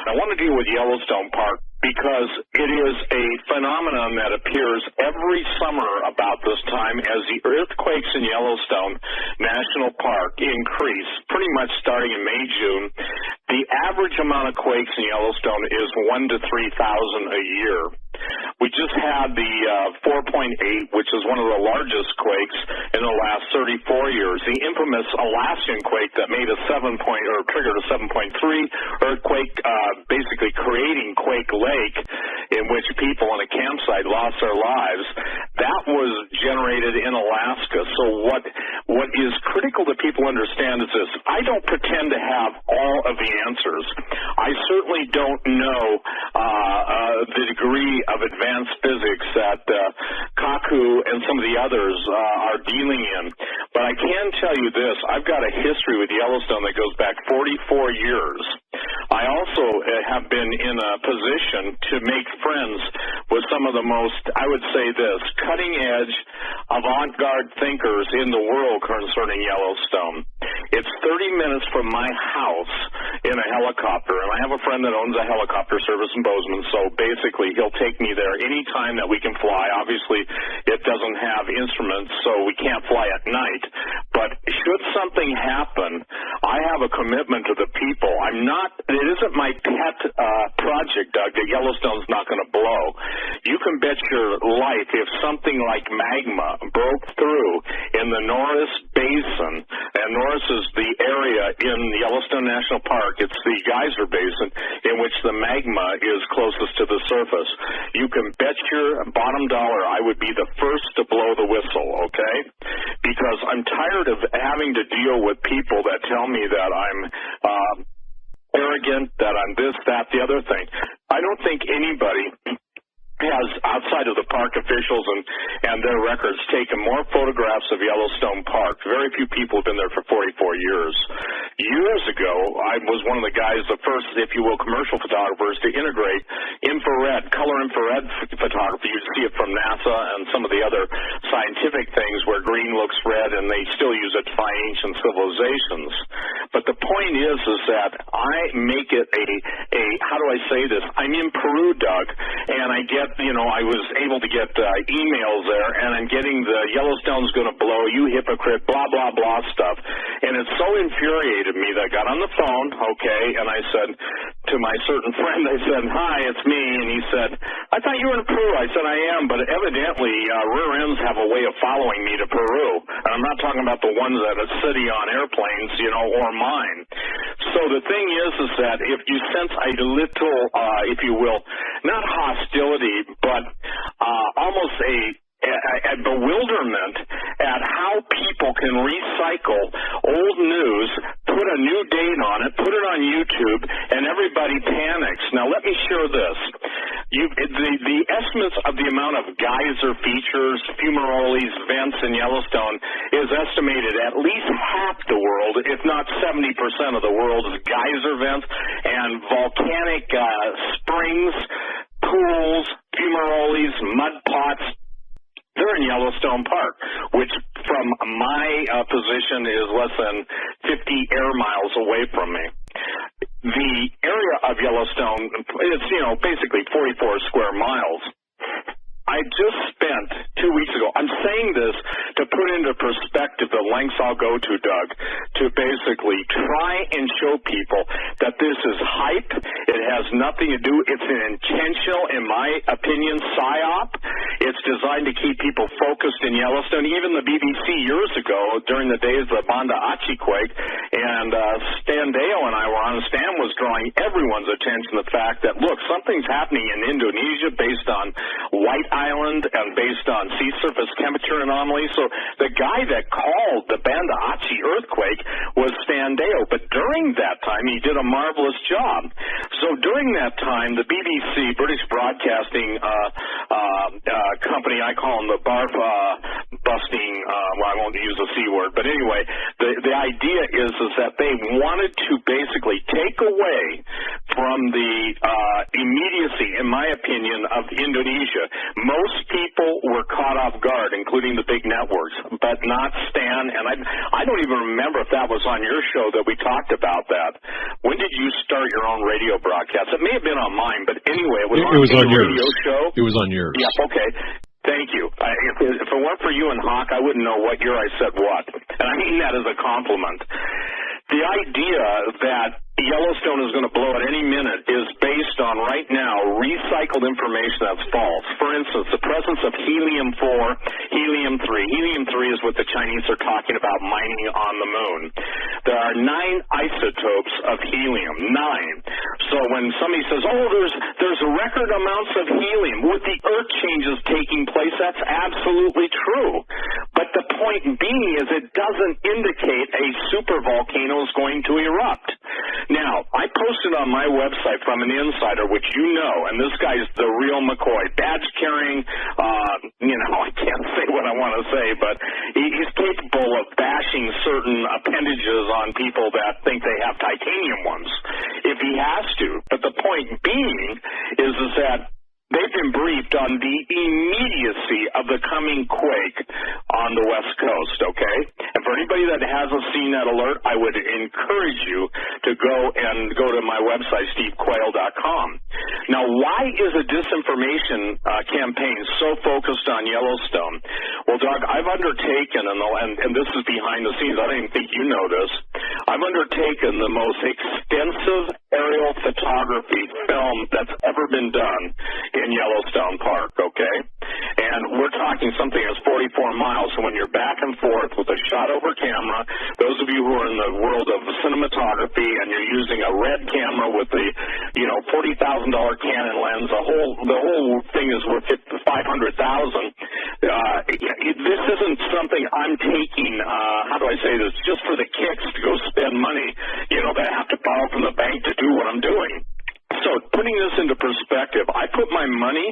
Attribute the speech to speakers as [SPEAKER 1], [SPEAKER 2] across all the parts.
[SPEAKER 1] I want to deal with Yellowstone Park because it is a phenomenon that appears every summer about this time as the earthquakes in Yellowstone National Park increase, pretty much starting in May, June. The average amount of quakes in Yellowstone is 1 to 3,000 a year. We just had the 4.8, which is one of the largest quakes in the last 34 years. The infamous Alaskan quake that made a triggered a 7.3 earthquake, basically creating Quake Lake, in which people in a campsite lost their lives. That was generated in Alaska. So what is critical that people understand is this: I don't pretend to have all of the answers. I certainly don't know the degree of advanced physics that Kaku and some of the others are dealing in. But I can tell you this: I've got a history with Yellowstone that goes back 44 years. I also have been in a position to make friends with some of the most, I would say this, cutting-edge, avant-garde thinkers in the world concerning Yellowstone. It's 30 minutes from my house in a helicopter, and I have a friend that owns a helicopter service in Bozeman, so basically he'll take me there any time that we can fly. Obviously, it doesn't have instruments, so we can't fly at night. But should something happen, I have a commitment to the people. It isn't my pet project, Doug, that Yellowstone's not going to blow. You can bet your life if something like magma broke through in the Norris Basin, and Norris is the area in Yellowstone National Park. It's the geyser basin in which the magma is closest to the surface. You can bet your bottom dollar I would be the first to blow the whistle, okay? Because I'm tired of having to deal with people that tell me that I'm arrogant, that I'm this, that, the other thing. I don't think anybody has, outside of the park officials and their records, taken more photographs of Yellowstone Park. Very few people have been there for 44 years. Years ago, I was one of the guys, the first, if you will, commercial photographers to integrate color infrared photography. You see it from NASA and some of the other scientific things where green looks red, and they still use it to find ancient civilizations. But the point is that I make it how do I say this? I'm in Peru, Doug, and I was able to get emails there, and I'm getting the Yellowstone's going to blow, you hypocrite, blah, blah, blah stuff. And it so infuriated me that I got on the phone, okay, and I said to my certain friend, I said, "Hi, it's me." And he said, "I thought you were in Peru." I said, "I am, but evidently rear ends have a way of following me to Peru." And I'm not talking about the ones that are sitting on airplanes, or mine. So the thing is that if you sense a little, if you will, not hostility, but almost a bewilderment at how people can recycle old news, put a new date on it, put it on YouTube, and everybody panics. Now, let me share this. The estimates of the amount of geyser features, fumaroles, vents in Yellowstone is estimated at least half the world, if not 70% of the world's geyser vents and volcanic springs, pools, fumaroles, mud pots. They're in Yellowstone Park, which from my position is less than 50 air miles away from me. The area of Yellowstone is, basically 44 square miles. I just spent 2 weeks ago, I'm saying this to put into perspective the lengths I'll go to, Doug, to basically try and show people that this is hype. It has nothing to do, it's an intentional, in my opinion, psyop. It's designed to keep people focused in Yellowstone. Even the BBC years ago, during the days of the Banda Aceh quake, and Stan Deo and I were on, Stan was drawing everyone's attention to the fact that, look, something's happening in Indonesia based on White Island and based on sea surface temperature anomalies. So the guy that called the Banda Aceh earthquake was Stan Deo. But during that time, he did a marvelous job. So during that time, the BBC, British Broadcasting Company, I call them the barf busting, I won't use the C word, but anyway, the idea is that they wanted to basically take away from the immediacy, in my opinion, of Indonesia. Most people were caught caught off guard, including the big networks, but not Stan. And I don't even remember if that was on your show that we talked about that. When did you start your own radio broadcast? It may have been on mine, but anyway, it was on your radio show.
[SPEAKER 2] It was on yours.
[SPEAKER 1] Yeah, okay. Thank you. If it weren't for you and Hawk, I wouldn't know what year I said what. And I mean that as a compliment. The idea that Yellowstone is going to blow at any minute is based on, right now, recycled information that's false. For instance, the presence of helium-4, helium-3. Helium-3 is what the Chinese are talking about mining on the moon. There are 9 isotopes of helium, 9. So when somebody says, oh, there's record amounts of helium, with the Earth changes taking place, that's absolutely true. But the point being is it doesn't indicate a supervolcano is going to erupt. Now, I posted on my website from an insider, which you know, and this guy's the real McCoy, badge-carrying, I can't say what I want to say, but he's capable of bashing certain appendages on people that think they have titanium ones, if he has to. But the point being is that they've been briefed on the immediacy of the coming quake on the West Coast, okay? And for anybody that hasn't seen that alert, I would encourage you to go to my website, stevequayle.com. Now, why is a disinformation campaign so focused on Yellowstone? Well, Doug, I've undertaken, and this is behind the scenes, I don't even think you know this, I've undertaken the most extensive aerial photography film that's ever been done in Yellowstone Park, okay? And we're talking something that's 44 miles, so when you're back and forth with a shot over camera, those of you who are in the world of cinematography and you're using a red camera with the, $40,000 Canon lens, the whole thing is worth $500,000. This isn't something I'm taking, how do I say this, just for the kicks to go spend money, that I have to borrow from the bank to do what I'm doing. So putting this into perspective, I put my money,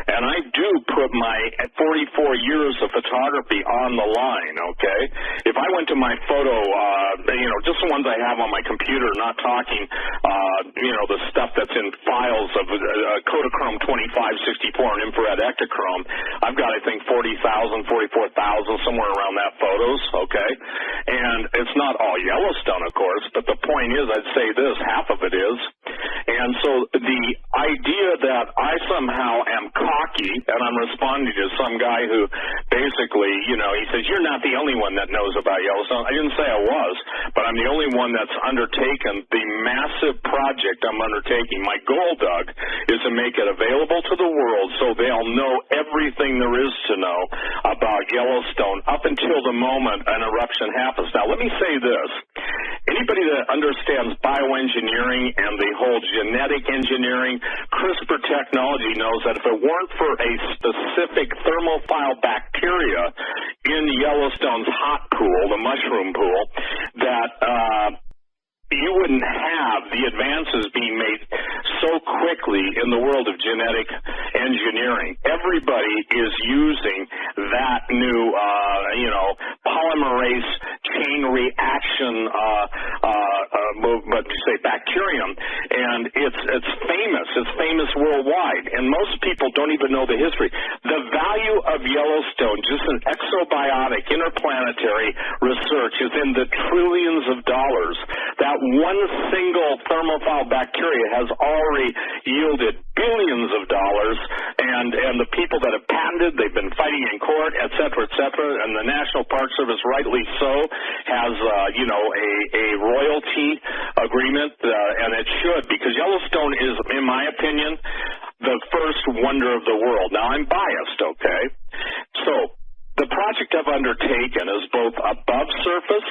[SPEAKER 1] and I do put my 44 years of photography on the line, okay? If I went to my photo, just the ones I have on my computer, not talking, the stuff that's in files of Kodachrome 2564 and infrared Ektachrome, I've got, I think, 40,000, 44,000, somewhere around that photos, okay? And it's not all Yellowstone, of course, but the point is, I'd say this, half of it is. And so the idea that I somehow am cocky and I'm responding to some guy who basically, he says, you're not the only one that knows about Yellowstone. I didn't say I was, but I'm the only one that's undertaken the massive project I'm undertaking. My goal, Doug, is to make it available to the world so they'll know everything there is to know about Yellowstone up until the moment an eruption happens. Now, let me say this. Anybody that understands bioengineering and the whole genetic engineering, CRISPR technology knows that if it weren't for a specific thermophile bacteria in Yellowstone's hot pool, the mushroom pool, that you wouldn't have the advances being made so quickly in the world of genetic engineering. Everybody is using that new, polymerase chain reaction, bacterium, and it's famous. It's famous worldwide, and most people don't even know the history. The value of Yellowstone, just in exobiotic, interplanetary research, is in the trillions of dollars. That one single thermophile bacteria has already yielded billions of dollars, and the people that have patented, they've been fighting in court, et cetera, and the National Park Service, rightly so, has, a royalty agreement, and it should, because Yellowstone is, in my opinion, the first wonder of the world. Now, I'm biased, okay? So, the project I've undertaken is both above surface,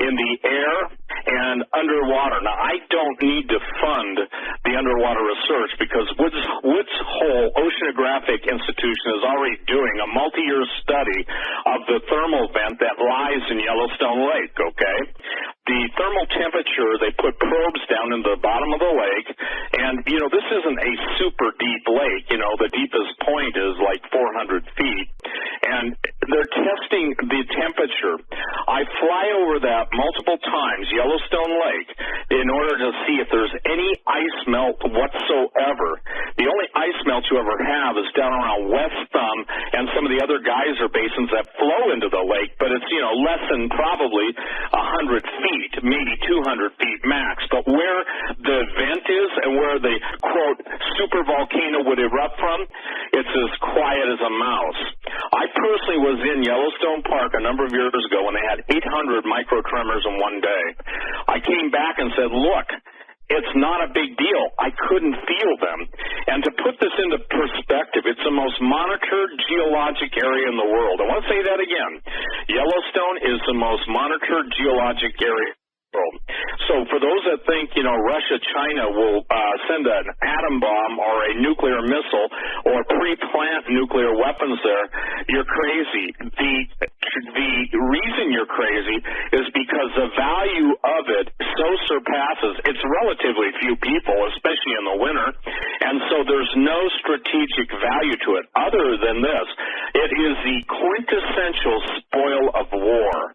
[SPEAKER 1] in the air, and underwater. Now, I don't need to fund the underwater research because Woods Hole Oceanographic Institution is already doing a multi-year study of the thermal vent that lies in Yellowstone Lake, okay? The thermal temperature, they put probes down in the bottom of the lake, and, this isn't a super deep lake. The deepest point is like 400 feet, and they're testing the temperature. I fly over that multiple times, Yellowstone Lake, in order to see if there's any ice melt whatsoever. The only ice melt you ever have is down around West Thumb and some of the other geyser basins that flow into the lake, but it's, less than probably 100 feet, maybe 200 feet max. But where the vent is and where the, quote, super volcano would erupt from, it's as quiet as a mouse. I personally was in Yellowstone Park a number of years ago when they had 800 microtremors in one day. I came back and said, look, it's not a big deal. I couldn't feel them. And to put this into perspective, it's the most monitored geologic area in the world. I want to say that again. Yellowstone is the most monitored geologic area. So for those that think, Russia, China will send an atom bomb or a nuclear missile or pre-plant nuclear weapons there, you're crazy. The reason you're crazy is because the value of it so surpasses, it's relatively few people, especially in the winter, and so there's no strategic value to it other than this. It is the quintessential spoil of war.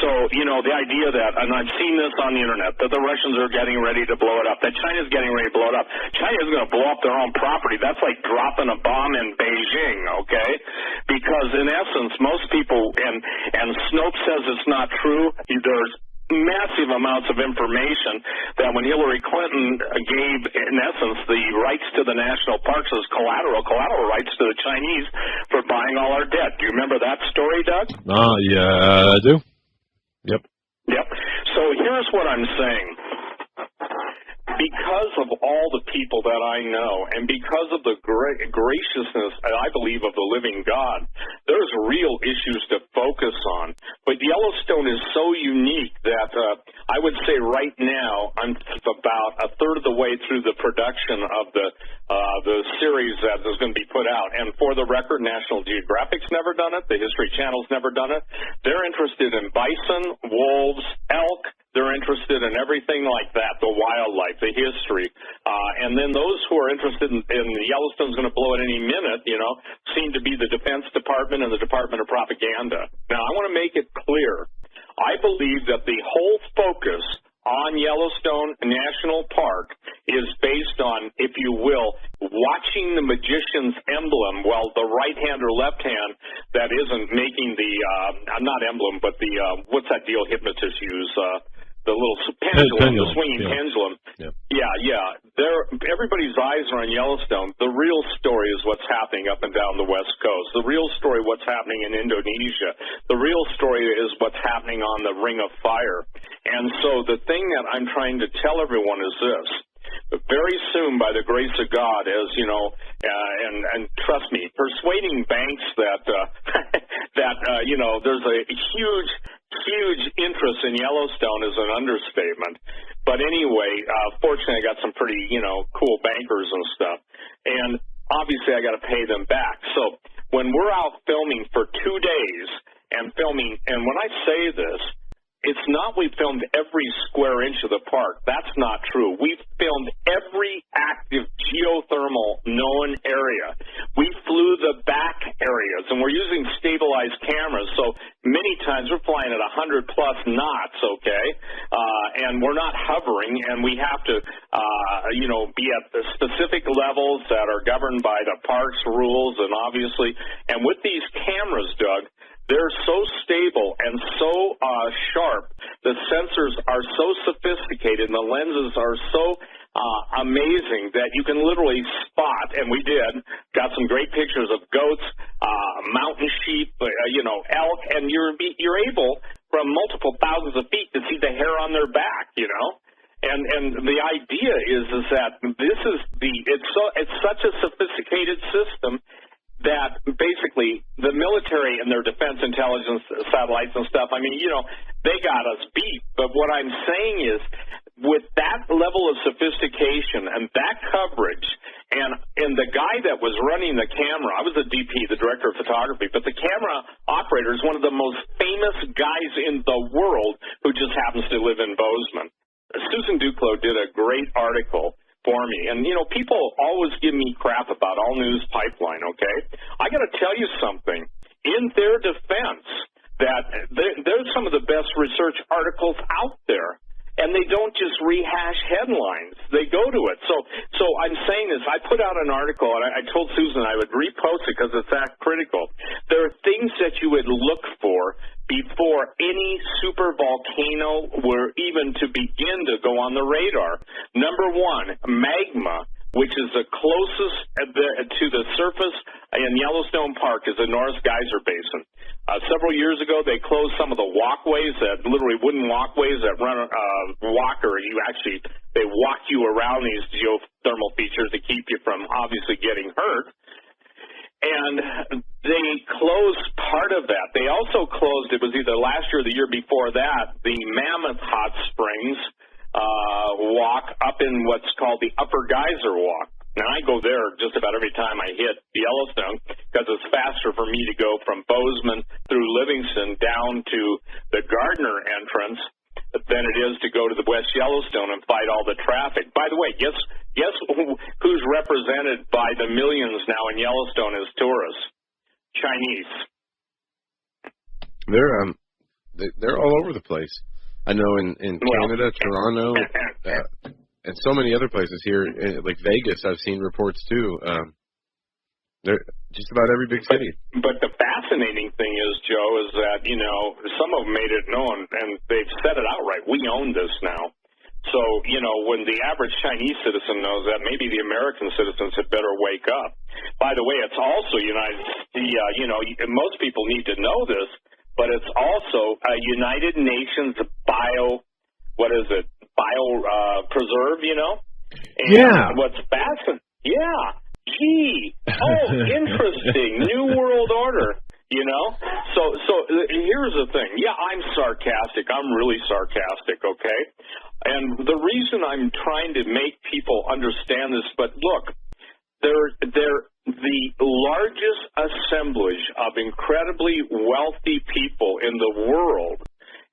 [SPEAKER 1] So, the idea that, and I've seen this on the internet, that the Russians are getting ready to blow it up, that China's getting ready to blow it up. China's going to blow up their own property. That's like dropping a bomb in Beijing, okay? Because in essence, most people, and Snopes says it's not true, there's massive amounts of information that when Hillary Clinton gave, in essence, the rights to the national parks as collateral rights to the Chinese for buying all our debt. Do you remember that story, Doug?
[SPEAKER 2] Yeah, I do.
[SPEAKER 1] Yep. So here's what I'm saying. Because of all the people that I know, and because of the graciousness, I believe, of the living God, there's real issues to focus on. But Yellowstone is so unique that I would say right now I'm about a third of the way through the production of the series that is going to be put out. And for the record, National Geographic's never done it. The History Channel's never done it. They're interested in bison, wolves, elk. They're interested in everything like that, the wildlife, the history. And then those who are interested in Yellowstone's going to blow at any minute, seem to be the Defense Department and the Department of Propaganda. Now, I want to make it clear. I believe that the whole focus on Yellowstone National Park is based on, if you will, watching the magician's emblem while the right hand or left hand that isn't making the, not emblem, but the, what's that deal hypnotists use? The little pendulum, the swinging pendulum. Yeah. Everybody's eyes are on Yellowstone. The real story is what's happening up and down the West Coast. The real story, what's happening in Indonesia. The real story is what's happening on the Ring of Fire. And so the thing that I'm trying to tell everyone is this. Very soon, by the grace of God, as and trust me, persuading banks that there's a huge interest in Yellowstone is an understatement. But anyway, fortunately, I got some pretty cool bankers and stuff, and obviously, I got to pay them back. So when we're out filming for 2 days and filming, and when I say this, it's not we filmed every square inch of the park. That's not true. We filmed every active geothermal known area. We flew the back areas, and we're using stabilized cameras. So many times we're flying at 100+ knots, okay? And we're not hovering, and we have to, be at the specific levels that are governed by the park's rules, and obviously, and with these cameras, Doug, they're so stable and so sharp. The sensors are so sophisticated and the lenses are so amazing that you can literally spot, and we did, got some great pictures of goats, mountain sheep, elk, and you're able from multiple thousands of feet to see the hair on their back, And the idea is that it's such a sophisticated system that basically the military and their defense intelligence satellites and stuff, they got us beat. But what I'm saying is with that level of sophistication and that coverage, and the guy that was running the camera, I was the DP, the director of photography, but the camera operator is one of the most famous guys in the world who just happens to live in Bozeman. Susan Duclos did a great article for me. And, people always give me crap about All News Pipeline, okay? I got to tell you something. In their defense, that there's some of the best research articles out there. And they don't just rehash headlines. They go to it. So I'm saying is, I put out an article, and I told Susan I would repost it because it's that critical. There are things that you would look for before any super volcano were even to begin to go on the radar. Number one, magma, which is the closest to the surface in Yellowstone Park, is the North Geyser Basin. Several years ago, they closed some of the walkways, that literally wooden walkways that run they walk you around these geothermal features to keep you from obviously getting hurt. And they closed part of that. They also closed, it was either last year or the year before that, the Mammoth Hot Springs walk up in what's called the Upper Geyser Walk. Now, I go there just about every time I hit Yellowstone because it's faster for me to go from Bozeman through Livingston down to the Gardner entrance than it is to go to the West Yellowstone and fight all the traffic. By the way, guess who's represented by the millions now in Yellowstone as tourists? Chinese.
[SPEAKER 2] They're all over the place. I know in Canada, Toronto, and so many other places here, like Vegas. I've seen reports too. They're just about every big city.
[SPEAKER 1] But the fascinating thing is, Joe, is that, some of them made it known, and they've said it outright. We own this now. So, when the average Chinese citizen knows that, maybe the American citizens had better wake up. By the way, it's also most people need to know this, but it's also a United Nations preserve, And
[SPEAKER 2] yeah.
[SPEAKER 1] what's fascinating, Gee, interesting, New World Order, So here's the thing. Yeah, I'm sarcastic. I'm really sarcastic, okay? And the reason I'm trying to make people understand this, but look, they're the largest assemblage of incredibly wealthy people in the world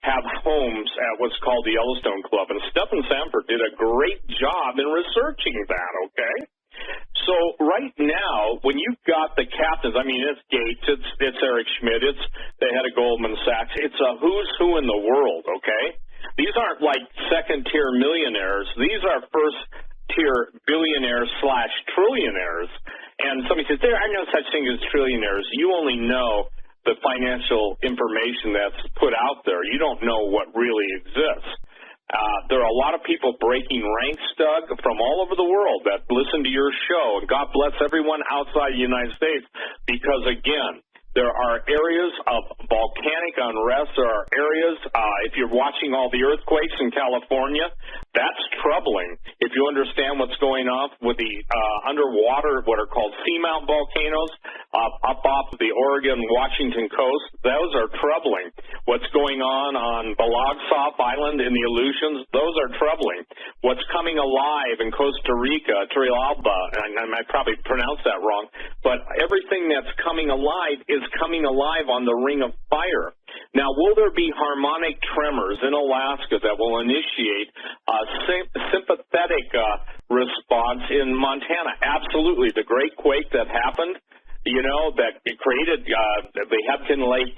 [SPEAKER 1] have homes at what's called the Yellowstone Club. And Stephen Sanford did a great job in researching that, okay? So right now, when you've got the captains, it's Gates, it's Eric Schmidt, it's the head of Goldman Sachs, it's a who's who in the world, okay? These aren't like second-tier millionaires. These are first-tier billionaires/trillionaires. And somebody says, there are no such thing as trillionaires. You only know the financial information that's put out there. You don't know what really exists. There are a lot of people breaking ranks, Doug, from all over the world that listen to your show. And God bless everyone outside the United States because, again, there are areas of volcanic unrest. There are areas, if you're watching all the earthquakes in California, that's troubling. If you understand what's going on with the underwater, what are called seamount volcanoes, up off the Oregon-Washington coast, those are troubling. What's going on Balagsop Island in the Aleutians, those are troubling. What's coming alive in Costa Rica, Turrialba, and I might probably pronounce that wrong, but everything that's coming alive is coming alive on the Ring of Fire. Now, will there be harmonic tremors in Alaska that will initiate a sympathetic response in Montana? Absolutely. The great quake that happened, that created the Hebgen Lake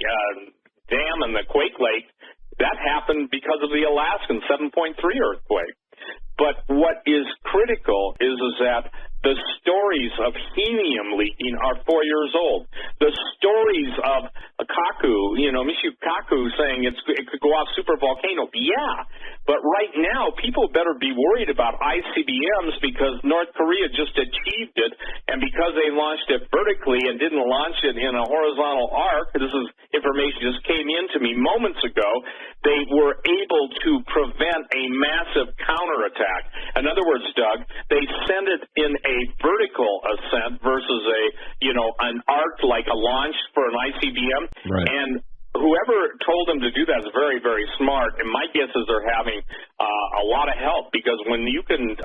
[SPEAKER 1] Dam and the Quake Lake, that happened because of the Alaskan 7.3 earthquake. But what is critical is that the stories of helium leaking are 4 years old. The stories of Michio Kaku saying it could go off supervolcano. Yeah, but right now people better be worried about ICBMs because North Korea just achieved it, and because they launched it vertically and didn't launch it in a horizontal arc, this is information just came in to me moments ago, they were able to prevent a massive counterattack. In other words, Doug, they send it in a vertical ascent versus an arc like a launch for an ICBM.
[SPEAKER 2] Right.
[SPEAKER 1] And whoever told them to do that is very, very smart. And my guess is they're having a lot of help because when you can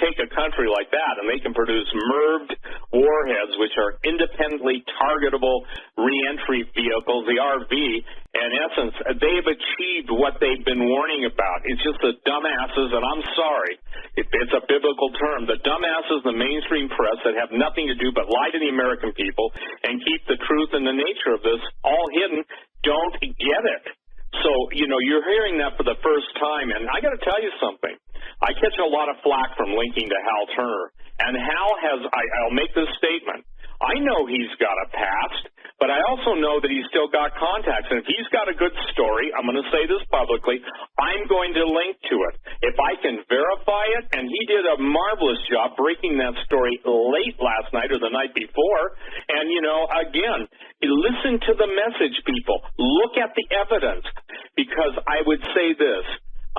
[SPEAKER 1] take a country like that and they can produce MIRVed warheads, which are independently targetable reentry vehicles, the RV, in essence, they've achieved what they've been warning about. It's just the dumbasses, and I'm sorry, it's a biblical term, the dumbasses, the mainstream press that have nothing to do but lie to the American people and keep the truth and the nature of this all hidden, don't get it. So, you're hearing that for the first time, and I got to tell you something. I catch a lot of flack from linking to Hal Turner, And Hal has, I'll make this statement. I know he's got a past, but I also know that he's still got contacts. And if he's got a good story, I'm going to say this publicly, I'm going to link to it. If I can verify it, and he did a marvelous job breaking that story late last night or the night before. And, you know, again, listen to the message, people. Look at the evidence. Because I would say this,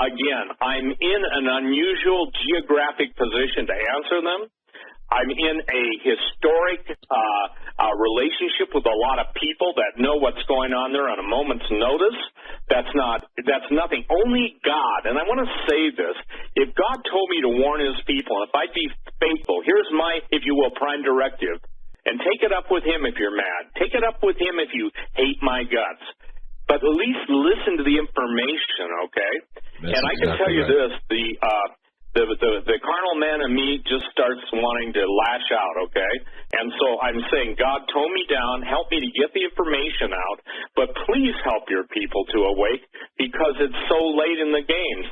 [SPEAKER 1] again, I'm in an unusual geographic position to answer them. I'm in a historic relationship with a lot of people that know what's going on there on a moment's notice. That's nothing. Only God, and I want to say this, if God told me to warn his people, and if I'd be faithful, here's my, if you will, prime directive, and take it up with him if you're mad. Take it up with him if you hate my guts. But at least listen to the information, okay?
[SPEAKER 2] That's
[SPEAKER 1] and I can tell you
[SPEAKER 2] right.
[SPEAKER 1] this, the carnal man in me just starts wanting to lash out, okay? And so I'm saying, God, tone me down, help me to get the information out, but please help your people to awake because it's so late in the games.